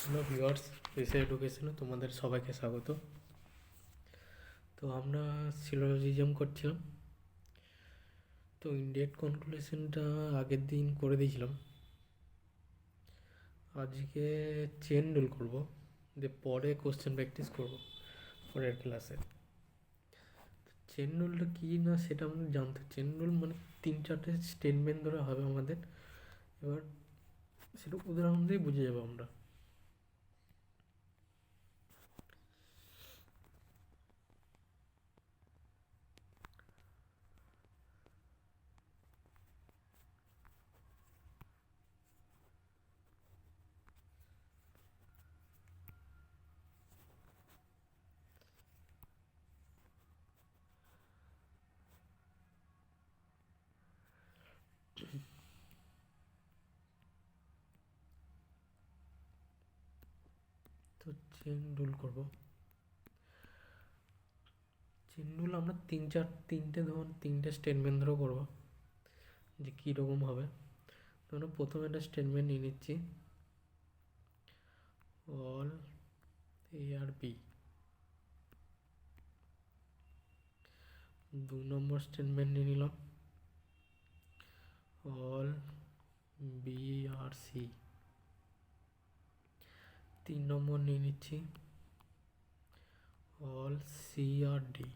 Hello viewers, এসে এডুকেশনে তোমাদের সবাইকে স্বাগত। তো আমরা সিলোজিজম করছিলাম। তো ইনডেট কনক্লুশনটা আগের দিন করে দিয়েছিলাম। আজকে চেন রুল করবো, দিয়ে পরে কোশ্চেন প্র্যাকটিস করবো পরের ক্লাসে। চেন রুলটা কী না সেটা আমাদের জানতে। চেন রুল মানে 3-4টে স্টেটমেন্ট ধরে হবে আমাদের। এবার সেটা উদাহরণ দিয়েই বুঝে যাবো আমরা। তো চেন রুল করবো। চেন রুল আমরা তিনটে স্টেটমেন্ট ধরে করবো, যে কীরকম হবে। ধরো প্রথমে একটা স্টেটমেন্ট নিয়ে নিচ্ছি, অল এ আর বি। 2 নম্বর স্টেটমেন্ট নিয়ে নিলাম, অল বি আর সি। 3 নম্বর নিয়ে নিচ্ছি, অল সি আর ডি।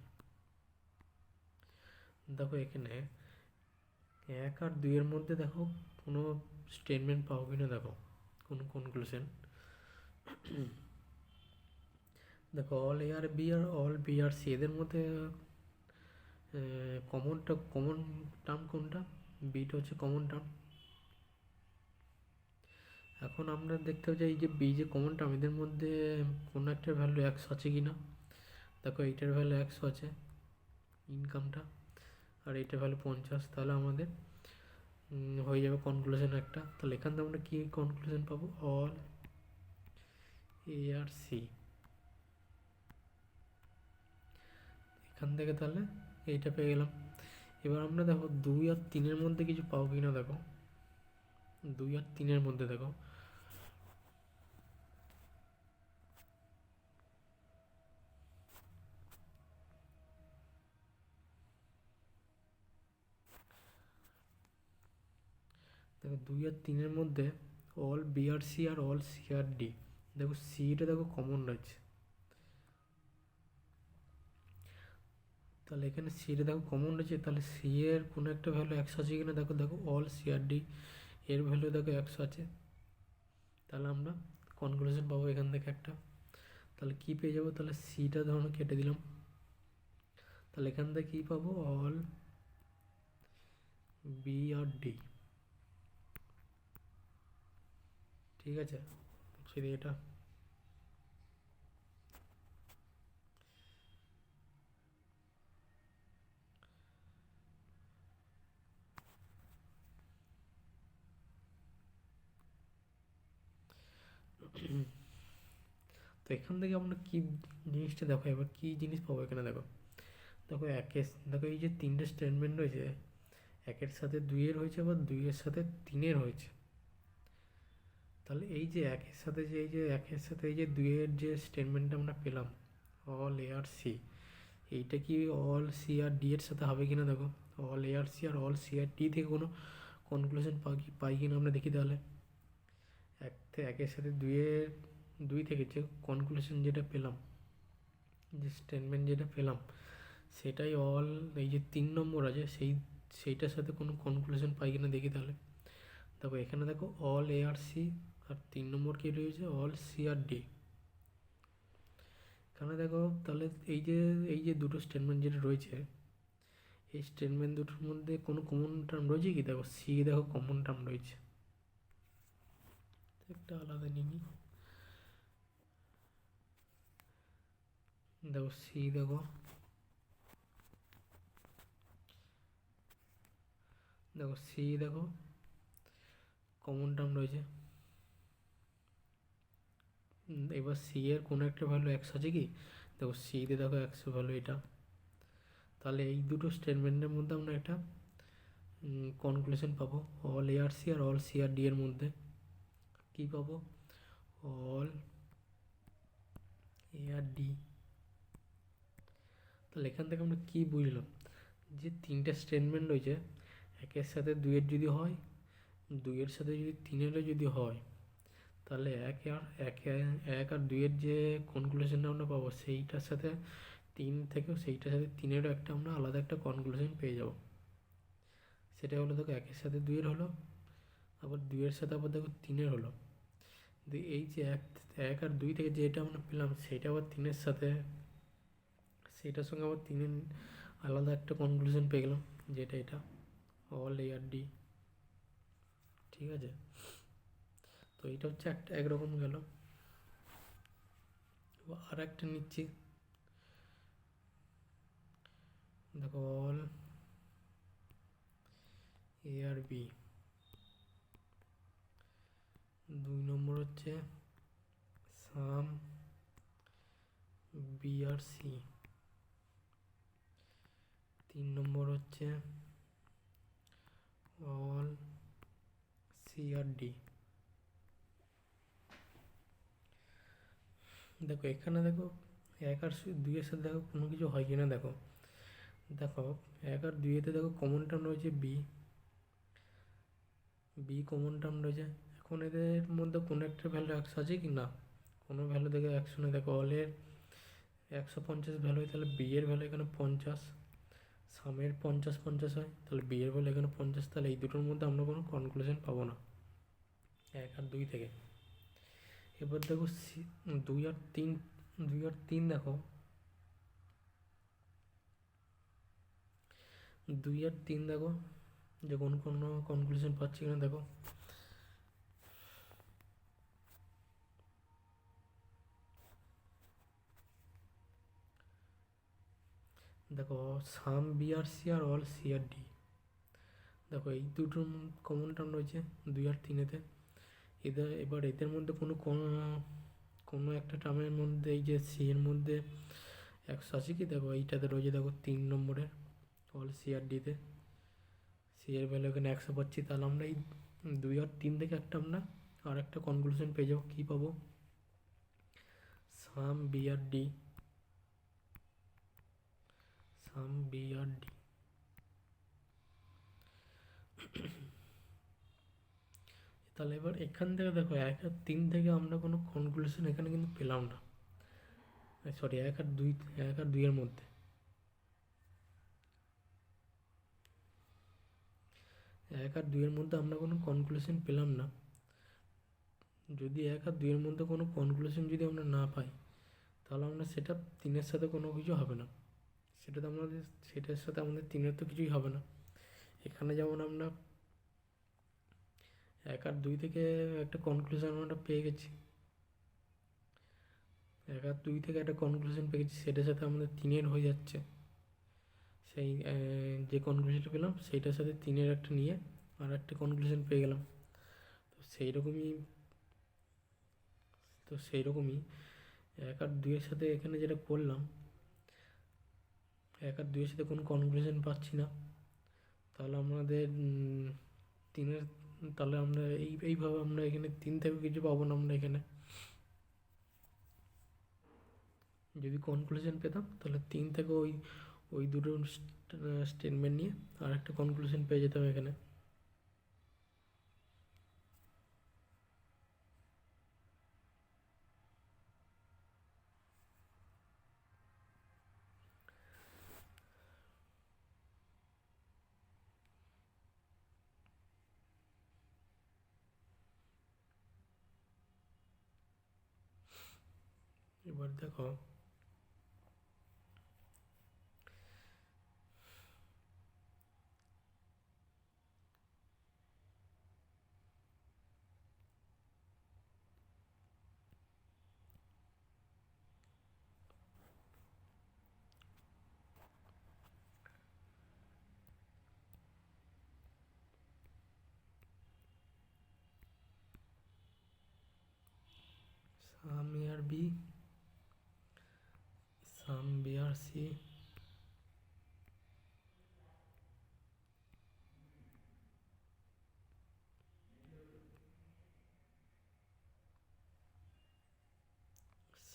দেখো এখানে 1 আর 2 এর মধ্যে দেখো কোনো স্টেটমেন্ট পাবো কিনা, দেখো কোনো কনক্লুশন। দেখো অল এ আর বি আর অল বি আর সি, এদের মধ্যে কমন টার্ম কোনটা? বিটা হচ্ছে কমন টার্ম। এখন আমরা দেখতে হবে যে এই যে বি যে কমন টার্ম, এদের মধ্যে কোনো একটা ভ্যালু 100 আছে কি না। দেখো এইটার ভ্যালু 100 আছে ইনকামটা, আর এইটার ভ্যালু 50। তাহলে আমাদের হয়ে যাবে কনক্লুশন একটা। তাহলে এখান থেকে আমরা কী কনক্লুশন পাবো? অল এ আর সি। এখান থেকে তাহলে এইটা পেয়ে গেলাম। এবার আমরা দেখো 2 আর 3-এর মধ্যে কিছু পাবো কি না। দেখো 2 আর 3-এর মধ্যে দেখো দেখো 2 আর 3-এর মধ্যে অল বি আর সি আর অল সি আর ডি। দেখো সিটা দেখো কমন রয়েছে, তাহলে এখানে সিটা দেখো কমন রয়েছে। তাহলে সি এর কোনো একটা ভ্যালু 100 আছে কিনা দেখো। দেখো অল সি আর ডি এর ভ্যালু দেখো 100 আছে। তাহলে আমরা কনক্লুশন পাবো এখান থেকে একটা। তাহলে কী পেয়ে যাবো? তাহলে সিটা ধরুন কেটে দিলাম। তাহলে এখান থেকে কী পাবো? All B are D. ঠিক আছে, সেটা এটা। তো এখান থেকে আমরা কী জিনিসটা দেখো, এবার কী জিনিস পাবো এখানে। দেখো দেখো দেখো এই যে 3টে স্টেটমেন্ট রয়েছে, 1-এর সাথে 2-এর হয়েছে, আবার 2-এর সাথে 3-এর হয়েছে। তাহলে এই যে 1-এর সাথে যে 2-এর যে স্টেটমেন্টটা আমরা পেলাম, অল এ আর সি, এইটা কি অল সি আর ডি এর সাথে হবে কিনা দেখো। অল এ আর সি আর অল সি আর ডি থেকে কোনো কনক্লুশন পাই কিনা আমরা দেখি। তাহলে 1-এর সাথে 2 থেকে যে কনক্লুশন যেটা পেলাম, যে স্টেটমেন্ট যেটা পেলাম, সেটাই অল এই যে 3 নম্বর আছে সেইটার সাথে কোনো কনক্লুশন পাই কিনা দেখি। তাহলে দেখো এখানে দেখো অল এ আর সি, আর 3 নম্বর কি রয়েছে? অল সি আর ডি। এখানে দেখো তাহলে এই যে দুটো স্টেটমেন্ট যেটা রয়েছে, এই স্টেটমেন্ট দুটোর মধ্যে কোনো কমন টার্ম রয়েছে কি? দেখো সি, দেখো কমন টার্ম রয়েছে। একটা আলাদা নিয়ে নিই। দেখো সি, দেখো সি দেখো কমন টার্ম রয়েছে। এবার সি এর কোনো একটা ভ্যালু 100 আছে কি? দেখো সিতে দেখো 100 ভ্যালু এটা। তাহলে এই দুটো স্টেটমেন্টের মধ্যে আমরা একটা কনক্লুশন পাবো, অল এ আর সি আর অল সি আর ডি এর মধ্যে কী পাবো? অল এ আর ডি। তাহলে এখান থেকে আমরা কী বুঝলাম, যে তিনটা স্টেটমেন্ট রয়েছে, একের সাথে দুইয়ের যদি হয়, দুইয়ের সাথে যদি তিনেরও যদি হয়, তাহলে এক আর দুইয়ের যে কনক্লুশনটা আমরা পাবো সেইটার সাথে তিন থেকেও সেইটার সাথে তিনেরও একটা আমরা আলাদা একটা কনক্লুশন পেয়ে যাব। সেটা হলো দেখো একের সাথে দুইয়ের হলো, আবার দুইয়ের সাথে আবার দেখো তিনের হলো। এই যে এক আর দুই থেকে যেটা আমরা পেলাম সেটা আবার তিনের সাথে, সেইটার সঙ্গে আবার তিনের আলাদা একটা কনক্লুশন পেয়ে গেলাম, যেটা এটা অল এ আর ডি। ঠিক আছে, তো এটা হচ্ছে একটা একরকম গেল। আর একটা নিচ্ছি, দেখো অল এ আর বি। 2 নম্বর হচ্ছে সাম বি আর সি। 3 নম্বর হচ্ছে অল সি আর ডি। দেখো এখানে দেখো এক আর দুইয়ের সাথে দেখো কোনো কিছু হয় কিনা দেখো। দেখো এক আর দুইয়েতে দেখো কমন টার্ম রয়েছে বি, বি কমন টার্ম রয়েছে। এখন এদের মধ্যে কোনো একটা ভ্যালু 100 আছে কি না, কোনো ভ্যালু দেখে 100 নেই। দেখো অলের 150 ভ্যালু হয়, তাহলে বি এর ভ্যালু এখানে 50, সামের 50 হয়, তাহলে বি এর ভ্যালু এখানে 50। তাহলে এই দুটোর মধ্যে আমরা কোনো কনক্লুশন পাবো না এক আর দুই থেকে। এবার দেখো দুই আর তিন দেখো, 2 আর 3 দেখো যে কোনো কনক্লুশন পাচ্ছি কিনা দেখো। দেখো সাম বি আর সি আর অল সি আর ডি, দেখো এই দুটোর কমন টার্ম রয়েছে 2 আর 3-এতে। এবার এদের মধ্যে কোনো একটা টার্মের মধ্যে এই যে সি এর মধ্যে 100 আছে কি, দেখো এইটাতে রয়েছে দেখো 3 নম্বরে অল সি আর ডিতে, সি এর ভ্যালু এখানে 100 পাচ্ছি। তাহলে আমরা এই 2 আর 3 থেকে একটা আমরা আর একটা কনক্লুশন পেয়ে যাবো, কী পাবো, some B are D, some B are D. তাহলে এবার এখান থেকে দেখো 1 আর 3 থেকে আমরা কোনো কনক্লুশন এখানে কিন্তু পেলাম না, সরি 1 আর 2 এর মধ্যে। 1 আর 2 এর মধ্যে আমরা কোনো কনক্লুশন পেলাম না। যদি 1 আর 2 এর মধ্যে কোনো কনক্লুশন যদি আমরা না পাই, তাহলে আমরা সেটা 3-এর সাথে কোনো কিছু হবে না, সেটার সাথে আমাদের 3-এর তো কিছুই হবে না। এখানে যেমন আমরা 1 আর 2 থেকে একটা কনক্লুশন আমরা পেয়ে গেছি, 1 আর 2 থেকে একটা কনক্লুশন পেয়ে গেছি, সেটার সাথে আমাদের 3-এর হয়ে যাচ্ছে। সেই যে কনক্লুশনটা পেলাম সেইটার সাথে 3-এর একটা নিয়ে আর একটা কনক্লুশন পেয়ে গেলাম। তো সেই রকমই 1 আর 2-এর সাথে এখানে যেটা করলাম, 1 আর 2-এর সাথে কোনো কনক্লুশন পাচ্ছি না, তাহলে আমাদের 3-এর, তাহলে আমরা এইভাবে আমরা এখানে 3 থেকে কিছু পাবো না। আমরা এখানে যদি কনক্লুশন পেতাম তাহলে 3 থেকে ওই দুটো স্টেটমেন্ট নিয়ে আর একটা কনক্লুশন পেয়ে যেতাম এখানে। এবার দেখো সাম এ আর বি, সাম বি আর সি,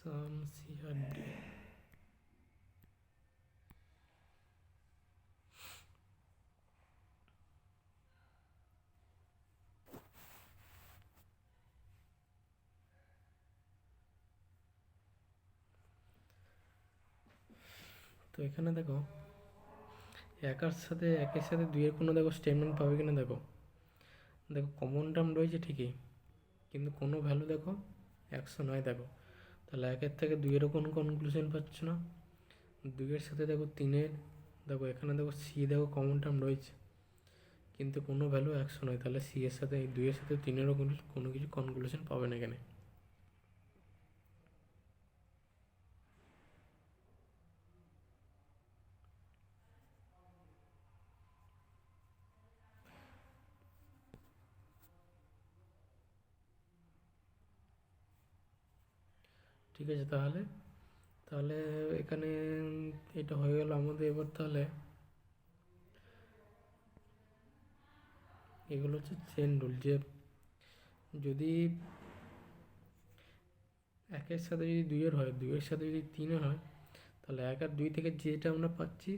সাম সি আর ডি। তো এখানে দেখো একের সাথে দুইয়ের কোনো দেখো স্টেটমেন্ট পাবে কিনা দেখো। দেখো কমন টার্ম রয়েছে ঠিকই, কিন্তু কোনো ভ্যালু দেখো 100 নয়। দেখো তাহলে একের থেকে দুইয়েরও কোনো কনক্লুশন পাচ্ছ না। দুইয়ের সাথে দেখো তিনের, দেখো এখানে দেখো সি দেখো কমন টার্ম রয়েছে, কিন্তু কোনো ভ্যালু 100 নয়। তাহলে সি এর সাথে দুইয়ের সাথে তিনেরও কোনো কিছু কনক্লুশন পাবে না এখানে। ঠিক আছে, তাহলে তাহলে এখানে এটা হয়ে গেল আমাদের। এবার তাহলে এগুলো হচ্ছে চেন রুল, যে যদি একের সাথে যদি দুইয়ের হয়, দুইয়ের সাথে যদি তিনের হয়, তাহলে এক আর দুই থেকে যেটা আমরা পাচ্ছি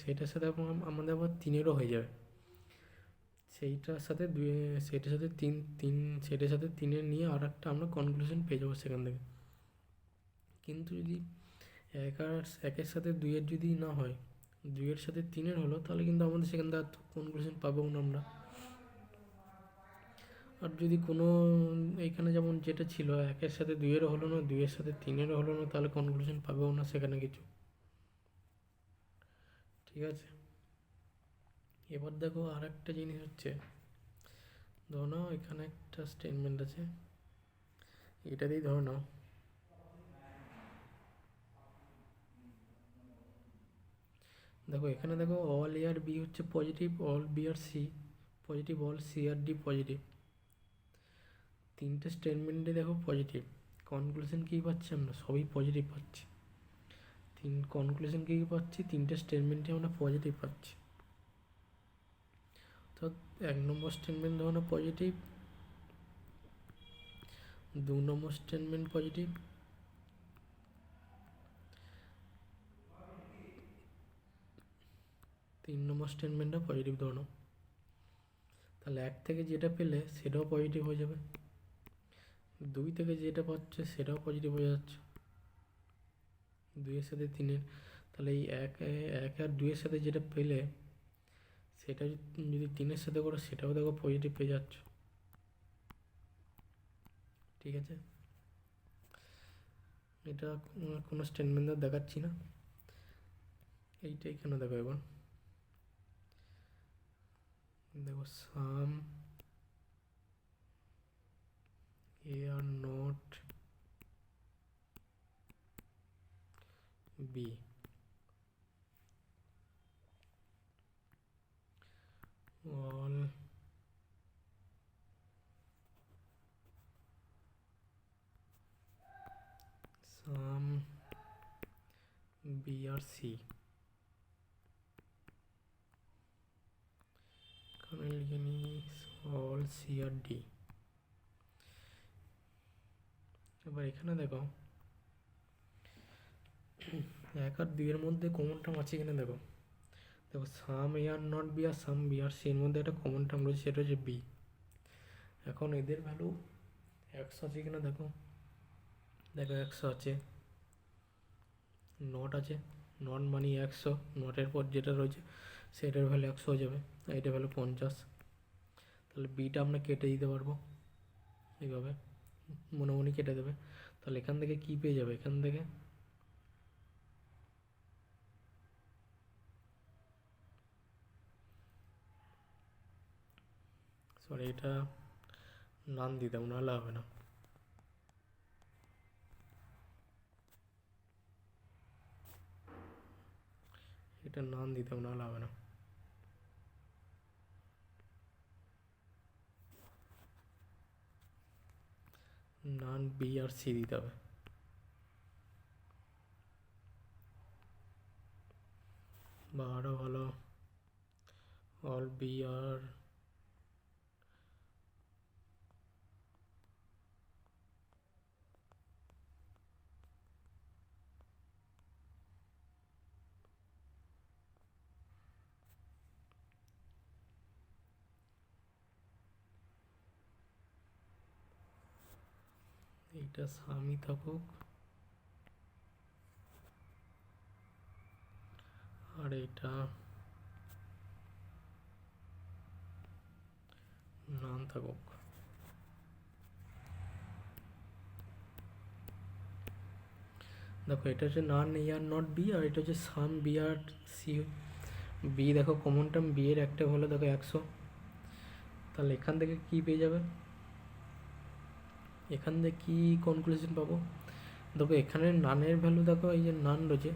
সেটার সাথে আমাদের আবার তিনেরও হয়ে যাবে। সেইটার সাথে তিন তিন সেটার সাথে তিনের নিয়ে আর একটা আমরা কনক্লুশন পেয়ে যাবো সেখান থেকে। কিন্তু যদি একের সাথে দুইয়ের যদি না হয়, দুইয়ের সাথে তিনের হলো, তাহলে কিন্তু আমাদের সেখান থেকে আর কনক্লুশন পাবো না আমরা। আর যদি কোনো এইখানে যেমন যেটা ছিল একের সাথে দুইয়েরও হলো না, দুইয়ের সাথে তিনেরও হলো না, তাহলে কনক্লুশন পাবেও না সেখানে কিছু। ঠিক আছে, এবার দেখো আর একটা জিনিস হচ্ছে, ধরো নাও এখানে একটা স্টেটমেন্ট আছে, এটাতেই ধরো নাও দেখো এখানে দেখো অল এ আর বি হচ্ছে পজিটিভ, অল বি আর সি পজিটিভ, অল সি আর ডি পজিটিভ। তিনটে স্টেটমেন্টে দেখো পজিটিভ, কনক্লুশন কী পাচ্ছি আমরা, সবই পজিটিভ পাচ্ছি। কনক্লুশন কী পাচ্ছি, তিনটে স্টেটমেন্টে আমরা পজিটিভ পাচ্ছি। তো এক নম্বর স্টেটমেন্ট ধরো পজিটিভ, দু নম্বর স্টেটমেন্ট পজিটিভ, তিন নম্বর স্টেটমেন্টটা পজিটিভ ধরো। তাহলে এক থেকে যেটা পেলে সেটাও পজিটিভ হয়ে যাবে, দুই থেকে যেটা পাচ্ছে সেটাও পজিটিভ হয়ে যাচ্ছে, দুইয়ের সাথে তিনের। তাহলে এই এক আর দুইয়ের সাথে যেটা পেলে সেটা যদি তিনের সাথে করো সেটাও দেখো পজিটিভ পেয়ে যাচ্ছ। ঠিক আছে, এটা কোনো স্টেটমেন্ট দেখাচ্ছি না, এইটাই কেন দেখো। এবার দেখো সাম এ আর not B, all sum b আর c, এখানে লিখে নি all c আর d। এবার এখানে দেখো এক আর দুইয়ের মধ্যে কমন টার্ম আছে কিনা দেখো। দেখো সাম এ আর নট বি আর সাম বি আর সি এর মধ্যে একটা কমন টার্ম রয়েছে, সেটা হচ্ছে বি। এখন এদের ভ্যালু 100 আছে কিনা দেখো। দেখো 100 আছে, নট আছে, নট মানে 100, নটের পর যেটা রয়েছে সেটার ভ্যালু 100 হয়ে যাবে, আর এটার ভ্যালু 50। তাহলে বিটা আমরা কেটে দিতে পারবো এইভাবে, মনে মনে কেটে দেবে। তাহলে এখান থেকে কী পেয়ে যাবে, এখান থেকে সরি এটা নান দিতাম, নাহলে হবে না। এটা নান দিতাম, নাহলে হবে না। নান বি আর সি দিতে হবে, বা আরও ভালো অল বি আর এইটা সামই থাকুক, আর এইটা নান থাকুক। দেখো এটা হচ্ছে নান এ আর নট বি, আর এটা হচ্ছে সাম বি আর সি। বি দেখো কমন টার্ম, বি এর একটা হলো দেখো 100, তাহলে এখান থেকে কি পেয়ে যাবে, এখান থেকে কী কনক্লুশন পাবো। দেখো এখানে নানের ভ্যালু দেখো, এই যে নান রয়েছে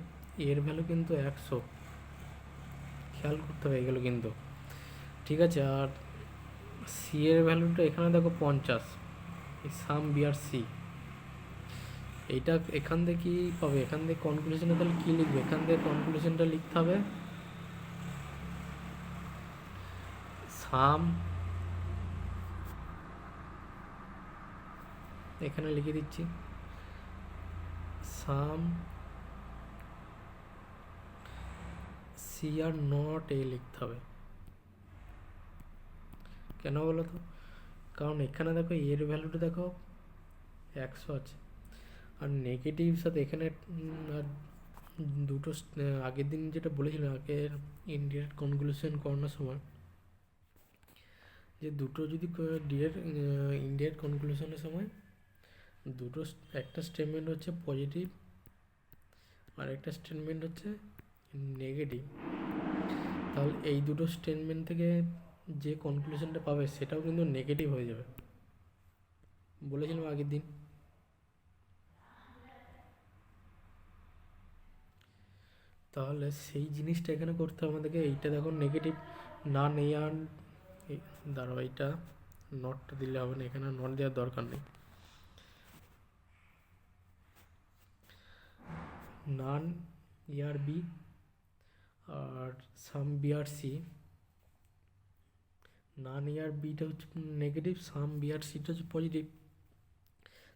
এর ভ্যালু কিন্তু 100, খেয়াল করতে হবে এগুলো কিন্তু, ঠিক আছে। আর সি এর ভ্যালুটা এখানে দেখো 50, এই সাম বি আর সি। এইটা এখান থেকে কী পাবে, এখান থেকে কনক্লুশনে তাহলে কী লিখবে, এখান থেকে কনক্লুশনটা লিখতে হবে সাম, এখানে লিখে দিচ্ছি সাম সি আর নট এ লিখতে হবে। কেন বলো তো, কারণ এখানে দেখো এর ভ্যালুটা দেখো 100 আছে, আর নেগেটিভ সাথে এখানে আর দুটো আগের দিন যেটা বলেছিলাম আগের ইনডিরেক্ট কনক্লুশন করানোর সময়, যে দুটো যদি ইনডিরেক্ট কনক্লুশনের সময় দুটো, একটা স্টেটমেন্ট হচ্ছে পজিটিভ আর একটা স্টেটমেন্ট হচ্ছে নেগেটিভ, তাহলে এই দুটো স্টেটমেন্ট থেকে যে কনক্লুশনটা পাবে সেটাও কিন্তু নেগেটিভ হয়ে যাবে, বলেছিলাম আগের দিন। তাহলে সেই জিনিসটা এখানে করতে হবে আমাদেরকে। এইটা দেখো নেগেটিভ, না নেই আর দাঁড়াও, এইটা নটটা দিলে হবে না, এখানে নট দেওয়ার দরকার নেই। নান ইয়ার বি আর সাম বি আর সি, নান ইয়ার বিটা হচ্ছে নেগেটিভ, সাম বি আর সিটা হচ্ছে পজিটিভ।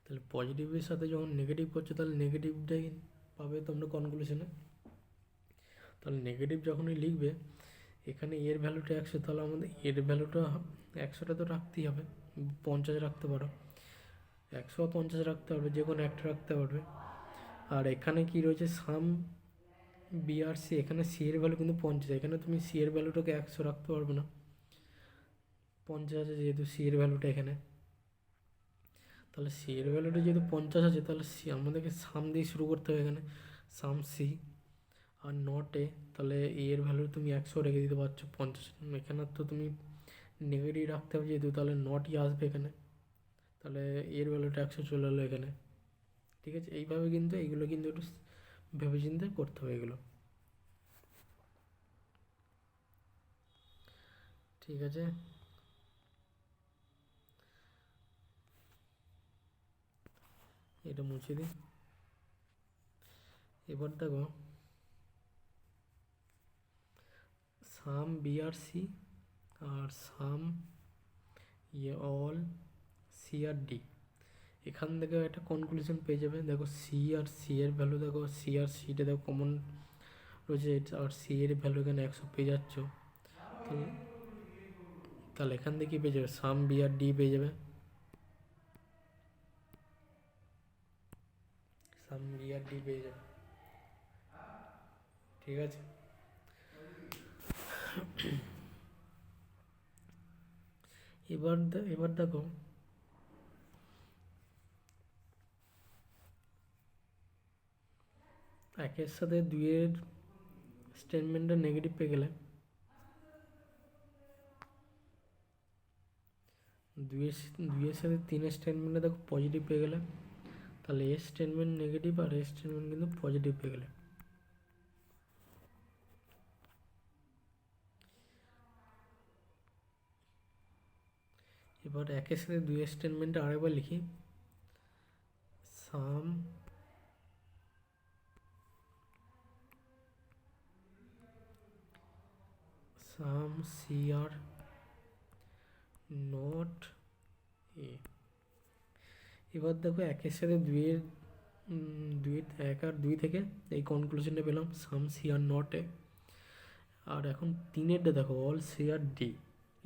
তাহলে পজিটিভের সাথে যখন নেগেটিভ করছো তাহলে নেগেটিভটাই পাবে তোমরা কনক্লুশনে। তাহলে নেগেটিভ যখনই লিখবে, এখানে এর ভ্যালুটা 100, তাহলে আমাদের এর ভ্যালুটা 100টা তো রাখতেই হবে, 50 রাখতে পারো, 100 বা 50 রাখতে পারবে, যে কোনো একটা রাখতে পারবে। আর এখানে কি রয়েছে সাম বি আর সি, এখানে সি এর ভ্যালু কিন্তু 50, এখানে তুমি সি এর ভ্যালুটাকে 100 রাখতে পারবে না, 50 আছে যেহেতু সি এর ভ্যালুটা এখানে। তাহলে সি এর ভ্যালুটা যেহেতু 50 আছে, তাহলে সি আমাদেরকে সাম দিয়ে শুরু করতে হবে এখানে, সাম সি আর নট এ। তাহলে এ এর ভ্যালু তুমি 100 রেখে দিতে পারছো, 50 এখানে তো তুমি নেগেটিভ রাখতে হবে যেহেতু, তাহলে নটই আসবে এখানে, তাহলে এর ভ্যালুটা 100 চলে এলো এখানে, ঠিক আছে। এইভাবে কিন্তু এইগুলো কিন্তু একটু ভেবেচিন্তে করতে হবে এগুলো, ঠিক আছে। এটা মুছে দিই। এবার দেখো সাম বি আর সি আর সাম অল সি আর ডি, এখান থেকে একটা কনক্লুশন পেয়ে যাবে। দেখো সি আর সি এর ভ্যালু দেখো, সি আর সিটা দেখো কমন রয়েছে, আর সি এর ভ্যালু এখানে 100 পেয়ে যাচ্ছ, তাহলে এখান থেকে কী পেয়ে যাবে, সাম বি আর ডি পেয়ে যাবে, সাম বি আর ডি পেয়ে যাবে, ঠিক আছে। এবার দেখো একের সাথে দুইয়ের স্টেটমেন্টটা নেগেটিভ পেয়ে গেলে, দুইয়ের সাথে তিনের স্টেটমেন্টটা দেখো পজিটিভ পেয়ে গেলে, তাহলে এর স্টেটমেন্ট নেগেটিভ আর এর স্টেটমেন্ট কিন্তু পজিটিভ পেয়ে গেলে। এবার একের সাথে দুইয়ের স্টেটমেন্টটা আরেকবার লিখি, সাম সি আর নট এ। এবার দেখো একের সাথে এক আর দুই থেকে এই কনক্লুশনটা পেলাম সাম সি আর নট এ। আর এখন তিনেরটা দেখো অল সি আর ডি,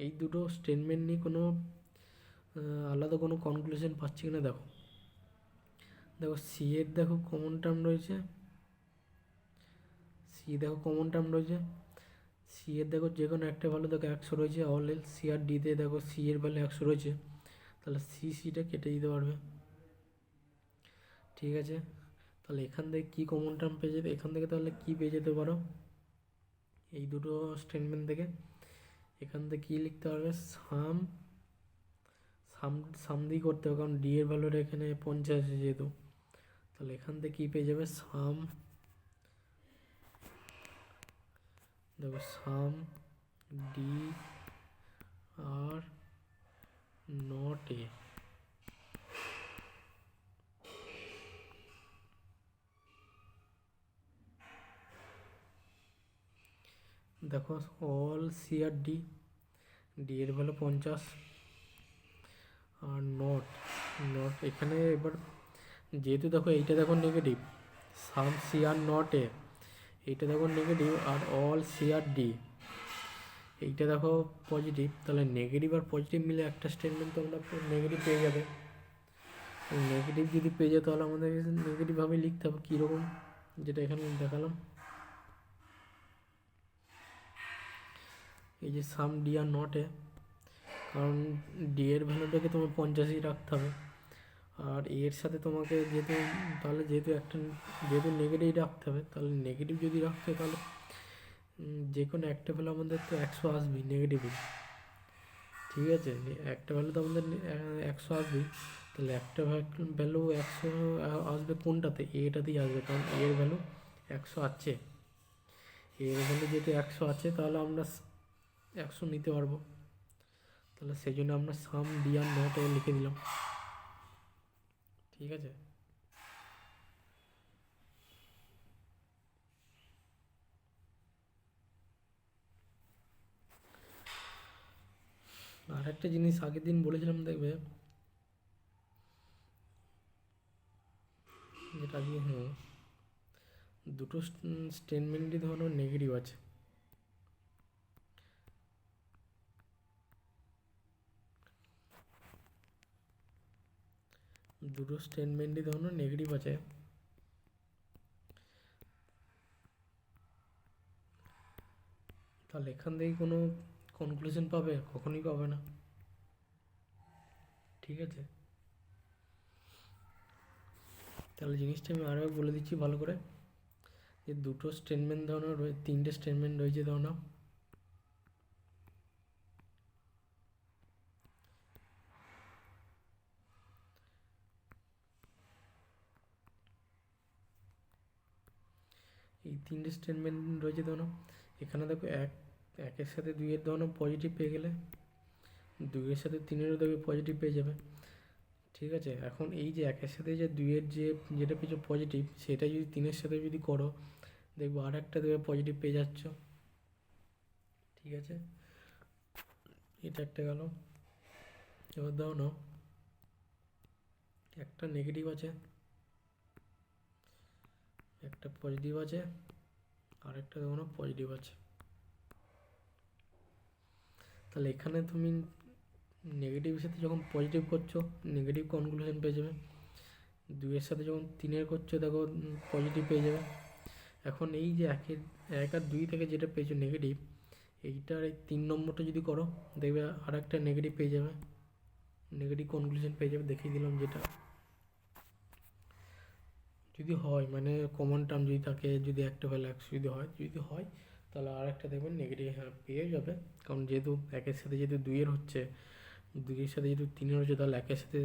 এই দুটো স্টেটমেন্ট নিয়ে কোনো আলাদা কোনো কনক্লুশন পাচ্ছি কিনা দেখো। দেখো সি এর দেখো কমন টার্ম রয়েছে, সি দেখো কমন টার্ম রয়েছে, সি এর দেখো যে কোনো একটা ভ্যালু দেখো 100 রয়েছে, অল এল সি আর ডিতে দেখো সি এর ভ্যালু 100 রয়েছে, তাহলে সিটা কেটে দিতে পারবে। ঠিক আছে, তাহলে এখান থেকে কী কমন টার্ম পেয়ে যেতে, এখান থেকে তাহলে কী পেয়ে যেতে পারো এই দুটো স্টেটমেন্ট থেকে? এখান থেকে কী লিখতে পারবে, সাম সাম সাম দিয়ে করতে হবে, কারণ ডি এর ভ্যালুটা এখানে 50 আছে যেহেতু, তাহলে এখান থেকে কী পেয়ে যাবে, সাম, দেখো সাম ডি আর নট এ। দেখো অল সি আর ডি, ডি এর ভ্যালু 50 আর নট, এখানে এবার যেহেতু দেখো এইটা দেখো negative, some C are not A, এইটা দেখো নেগেটিভ, আর অল সি আর ডি এইটা দেখো পজিটিভ, তাহলে নেগেটিভ আর পজিটিভ মিলে একটা স্টেটমেন্ট তোমরা নেগেটিভ পেয়ে যাবে। নেগেটিভ যদি পেয়ে যায় তাহলে আমাদের নেগেটিভভাবে লিখতে হবে, কীরকম, যেটা এখানে দেখালাম, এই যে সাম ডি আর নট এ, কারণ ডি এর ভ্যালুটাকে তোমার 50ই রাখতে হবে, আর এর সাথে তোমাকে যেহেতু তাহলে যেহেতু নেগেটিভ রাখতে হবে, তাহলে নেগেটিভ যদি রাখতে হয় তাহলে যে কোনো একটা ভ্যালু আমাদের তো 100 আসবেই নেগেটিভই। ঠিক আছে, একটা ভ্যালু তো আমাদের 100 আসবেই, তাহলে একটা ভ্যালু 100 আসবে কোনটাতে, এটাতেই আসবে, কারণ এর ভ্যালু 100 আছে, এর ভ্যালু যেহেতু 100 আছে তাহলে আমরা 100 নিতে পারবো, তাহলে সেই জন্য আমরা সাম ডি আর নট এ লিখে দিলাম। ঠিক আছে, আর একটা জিনিস আগের দিন বলেছিলাম দেখবে, যেটা আজকে, হ্যাঁ, দুটো স্টেটমেন্টই ধরো নেগেটিভ আছে, দুটো স্টেটমেন্টই ধরো নেগেটিভ আছে, তাহলে এখান থেকে কোনো কনক্লুশন পাবে, কখনোই পাবে না। ঠিক আছে, তাহলে জিনিসটা আমি আরও বলে দিচ্ছি ভালো করে, যে দুটো স্টেটমেন্ট ধরো তিনটে স্টেটমেন্ট রয়েছে ধরো, এই তিনটে স্টেটমেন্ট রয়েছে ধরো, এখানে দেখো একের সাথে দুইয়ের ধরো পজিটিভ পেয়ে গেলে, দুইয়ের সাথে তিনেরও দেখবে পজিটিভ পেয়ে যাবে। ঠিক আছে, এখন এই যে একের সাথে যে দুইয়ের যেটা পেয়েছো পজিটিভ, সেটা যদি তিনের সাথে যদি করো দেখবো আর একটা দেবে পজিটিভ পেয়ে যাচ্ছ। ঠিক আছে, এটা একটা গেল। এবার দাও না, একটা নেগেটিভ আছে, একটা পজিটিভ আছে, আর একটা দেখো না পজিটিভ আছে, তাহলে এখানে তুমি নেগেটিভের সাথে যখন পজিটিভ করছো নেগেটিভ কনক্লুশন পেয়ে যাবে, দুইয়ের সাথে যখন তিনের করছো দেখো পজিটিভ পেয়ে যাবে। এখন এই যে এক আর দুই থেকে যেটা পেয়েছো নেগেটিভ, এইটার এই 3 নম্বরটা যদি করো দেখবে আর একটা নেগেটিভ পেয়ে যাবে, নেগেটিভ কনক্লুশন পেয়ে যাবে, দেখিয়ে দিলাম যেটা যদি হয়, মানে কমন টার্ম যদি থাকে, যদি একটা ভ্যালু 100 যদি হয় তাহলে আর একটা দেখবেন নেগেটিভ পেয়ে যাবে, কারণ যেহেতু একের সাথে যেহেতু দুইয়ের হচ্ছে, দুইয়ের সাথে যেহেতু তিনের হচ্ছে, তাহলে একের সাথে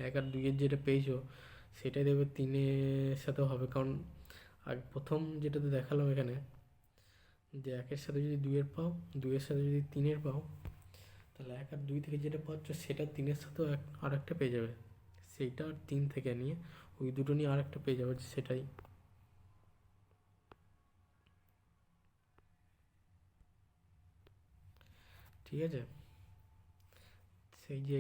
এক আর দুইয়ের যেটা পেয়েছো সেটাই দেখবে তিনের সাথেও হবে, কারণ প্রথম যেটাতে দেখালাম এখানে যে একের সাথে যদি দুইয়ের পাও, দুইয়ের সাথে যদি তিনের পাও, তাহলে এক আর দুই থেকে যেটা পাচ্ছ সেটা তিনের সাথেও আর একটা পেয়ে যাবে, সেইটা আর তিন থেকে নিয়ে ওই দুটো নিয়ে আর একটা পেয়ে যাবে, সেটাই। ঠিক আছে, সেই যে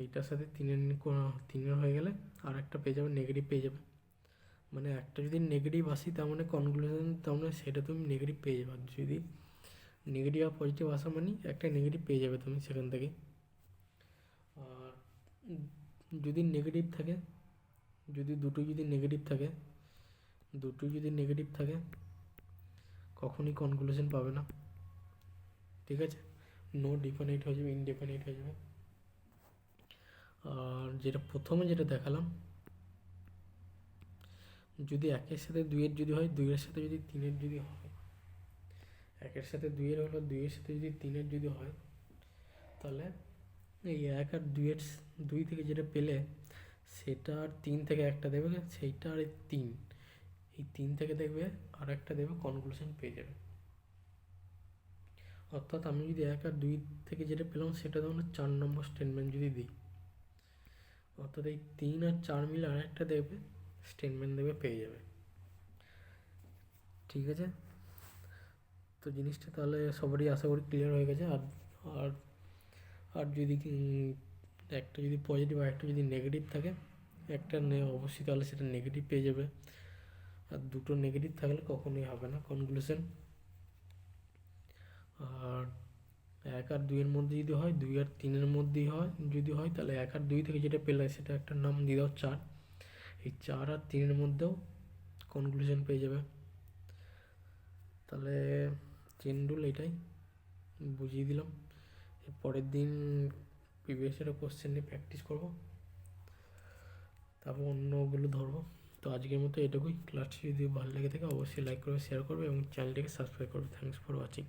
এইটার সাথে তিনের হয়ে গেলে আর একটা পেয়ে যাবে, নেগেটিভ পেয়ে যাবে, মানে একটা যদি নেগেটিভ আসি তার মানে কনক্লুশন, তার মানে সেটা তুমি নেগেটিভ পেয়ে যাবে, যদি নেগেটিভ আর পজিটিভ আসা মানে একটা নেগেটিভ পেয়ে যাবে তুমি সেখান থেকে। আর যদি নেগেটিভ থাকে যদি দুটোই যদি নেগেটিভ থাকে, কখনই কনক্লুশন পাবে না। ঠিক আছে, নো ডিফাইনাইট হয়ে যাবে, ইনডিফাইনাইট হয়ে যাবে। আর যেটা প্রথমে যেটা দেখালাম, যদি একের সাথে দুইয়ের যদি হয়, দুইয়ের সাথে যদি তিনের যদি হয়, একের সাথে দুইয়ের হলো, দুইয়ের সাথে যদি তিনের যদি হয়, তাহলে এই এক আর দুইয়ের, দুই থেকে যেটা পেলে সেটা আর তিন থেকে একটা দেবে, সেইটা আর তিন, এই তিন থেকে দেখবে আর একটা দেবে, কনক্লুশন পেয়ে যাবে। অর্থাৎ আমি যদি এক আর দুই থেকে যেটা পেলাম সেটা ধরুন 4 নম্বর স্টেটমেন্ট যদি দিই, অর্থাৎ এই 3 আর 4 মিলে আর একটা দেবে স্টেটমেন্ট দেবে, পেয়ে যাবে। ঠিক আছে, তো জিনিসটা তাহলে সবারই আশা করি ক্লিয়ার হয়ে গেছে। আর আর আর যদি একটা যদি পজিটিভ আর একটা যদি নেগেটিভ থাকে, একটা অবশ্যই তাহলে সেটা নেগেটিভ পেয়ে যাবে। আর দুটো নেগেটিভ থাকলে কখনোই হবে না কনক্লুশন। আর এক আর দুইয়ের মধ্যে যদি হয়, দুই আর তিনের মধ্যেই হয় যদি হয়, তাহলে এক আর দুই থেকে যেটা পেলে সেটা একটা নাম দিয়ে দাও 4, এই 4 আর 3-এর মধ্যেও কনক্লুশন পেয়ে যাবে। তাহলে চেন রুল এটাই বুঝিয়ে দিলাম। এর পরের দিন প্রিভিয়াস কোশ্চেন নিয়ে প্র্যাকটিস করবো, তারপর অন্যগুলো ধরবো। তো আজকের মতো এটুকুই। ক্লাসটি যদি ভালো লেগে থাকে অবশ্যই লাইক করবে, শেয়ার করবে এবং চ্যানেলটিকে সাবস্ক্রাইব করবে। Thanks for watching.